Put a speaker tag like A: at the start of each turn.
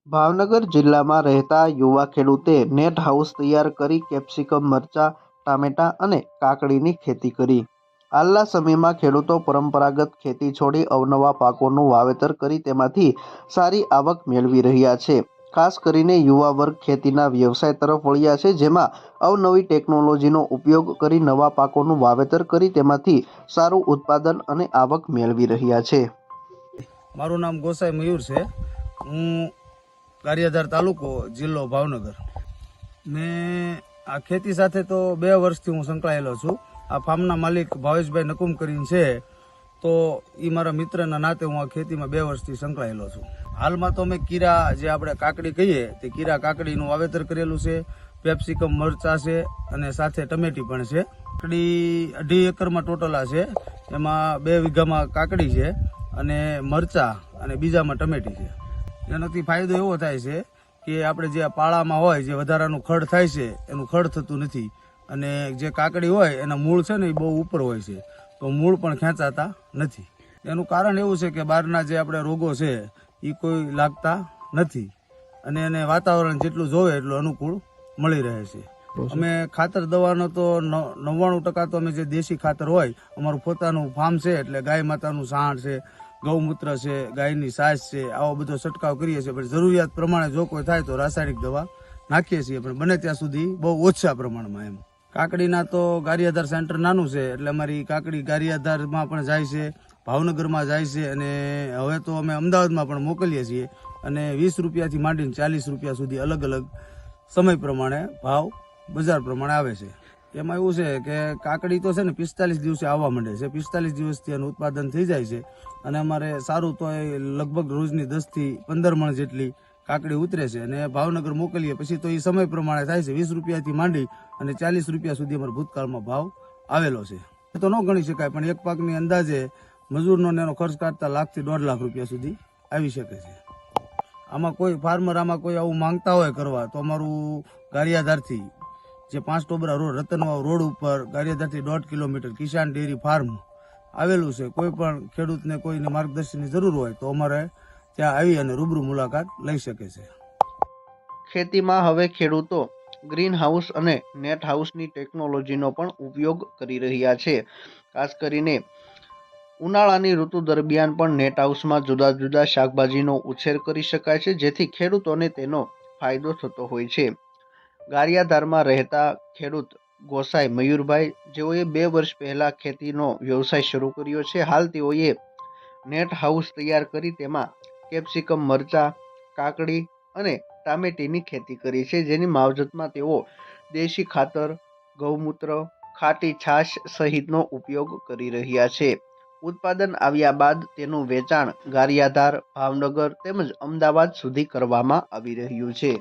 A: ભાવનગર જિલ્લામાં રહેતા યુવા ખેડૂતે નેટ હાઉસ તૈયાર કરી કેપ્સિકમ, મરચાં, ટામેટાં અને કાકડીની ખેતી કરી. હાલના સમયમાં ખેડૂતો પરંપરાગત ખેતી છોડી અવનવા પાકોનું વાવેતર કરી તેમાંથી સારી આવક મેળવી રહ્યા છે. ખાસ કરીને યુવા વર્ગ ખેતીના વ્યવસાય તરફ વળ્યા છે, જેમાં અવનવી ટેકનોલોજીનો ઉપયોગ કરી નવા પાકોનું વાવેતર કરી તેમાંથી સારું ઉત્પાદન અને આવક મેળવી રહ્યા છે.
B: મારું નામ ગોસાઈ મયુર છે. હું ગારિયાધાર તાલુકો, જિલ્લો ભાવનગર. મેં આ ખેતી સાથે તો 2 વર્ષથી હું સંકળાયેલો છું. આ ફાર્મના માલિક ભાવેશભાઈ નકુમ કરીને છે, તો એ મારા મિત્રના નાતે હું આ ખેતીમાં 2 વર્ષથી સંકળાયેલો છું. હાલમાં તો મેં કીરા, જે આપણે કાકડી કહીએ તે કીરા કાકડીનું વાવેતર કરેલું છે, પેપ્સિકમ મરચાં છે અને સાથે ટમેટી પણ છે. કાકડી 2.5 એકરમાં ટોટલા છે. એમાં 2 વીઘામાં કાકડી છે અને મરચાં અને બીજામાં ટમેટી છે. એનાથી ફાયદો એવો થાય છે કે આપણે જે પાળામાં હોય જે વધારાનું ખડ થાય છે એનું ખડ થતું નથી, અને જે કાકડી હોય એના મૂળ છે ને એ બહુ ઉપર હોય છે, તો મૂળ પણ ખેંચાતા નથી. એનું કારણ એવું છે કે બહારના જે આપણે રોગો છે એ કોઈ લાગતા નથી અને એને વાતાવરણ જેટલું જોવે એટલું અનુકૂળ મળી રહે છે. અમે ખાતર દવાનો તો 99% તો અમે જે દેશી ખાતર હોય, અમારું પોતાનું ફાર્મ છે એટલે ગાય માતાનું સાણ છે, ગૌમૂત્ર છે, ગાયની છાશ છે, આવો બધો છંટકાવ કરીએ છીએ. પણ જરૂરિયાત પ્રમાણે જો કોઈ થાય તો રાસાયણિક દવા નાખીએ છીએ, પણ બને ત્યાં સુધી બહુ ઓછા પ્રમાણમાં. એમ કાકડીના તો ગારિયાધાર સેન્ટર નાનું છે એટલે અમારી કાકડી ગારિયાધારમાં પણ જાય છે, ભાવનગરમાં જાય છે, અને હવે તો અમે અમદાવાદમાં પણ મોકલીએ છીએ. અને 20 રૂપિયાથી માંડીને 40 રૂપિયા સુધી અલગ અલગ સમય પ્રમાણે ભાવ બજાર પ્રમાણે આવે છે. એમાં એવું છે કે કાકડી તો છે ને 45 દિવસે આવવા માંડે છે. 45 દિવસથી એનું ઉત્પાદન થઈ જાય છે અને અમારે સારું તો એ લગભગ રોજની 10 થી 15 મણ જેટલી કાકડી ઉતરે છે અને ભાવનગર મોકલીએ પછી તો એ સમય પ્રમાણે થાય છે. 20 રૂપિયાથી માંડી અને 40 રૂપિયા સુધી અમારા ભૂતકાળમાં ભાવ આવેલો છે. એ તો ન ગણી શકાય, પણ એક પાકની અંદાજે મજૂરનો એનો ખર્ચ કાઢતા 1 લાખ થી 1.5 લાખ રૂપિયા સુધી આવી શકે છે. આમાં કોઈ ફાર્મર કોઈ આવું માંગતા હોય કરવા તો અમારું ગારિયાધારથી જે 5 ટોબરા રોડ, રતનવાવ રોડ ઉપર ગારિયાધારથી 1.5 કિલોમીટર કિસાન ડેરી ફાર્મ આવેલું છે. કોઈ પણ ખેડૂતને કોઈને માર્ગદર્શનની જરૂર હોય તો અમારે ત્યાં આવી અને રૂબરૂ મુલાકાત લઈ શકે છે.
A: ખેતીમાં હવે ખેડૂતો ગ્રીન હાઉસ અને નેટ હાઉસની ટેકનોલોજીનો પણ ઉપયોગ કરી રહ્યા છે. ખાસ કરીને ઉનાળાની ઋતુ દરમિયાન પણ નેટ હાઉસમાં જુદા જુદા શાકભાજીનો ઉછેર કરી શકાય છે, જેથી ખેડૂતોને તેનો ફાયદો થતો હોય છે. ગારિયાધારમાં રહેતા ખેડૂત ગોસાઈ મયુરભાઈ, જેઓએ 2 વર્ષ પહેલા ખેતીનો વ્યવસાય શરૂ કર્યો છે, હાલ તેઓએ નેટ હાઉસ તૈયાર કરી તેમાં કેપ્સિકમ, મરચાં, કાકડી અને ટામેટીની ખેતી કરી છે, જેની માવજતમાં તેઓ દેશી ખાતર, ગૌમૂત્ર, ખાટી છાશ સહિતનો ઉપયોગ કરી રહ્યા છે. ઉત્પાદન આવ્યા બાદ તેનું વેચાણ ગારિયાધાર, ભાવનગર તેમજ અમદાવાદ સુધી કરવામાં આવી રહ્યું છે.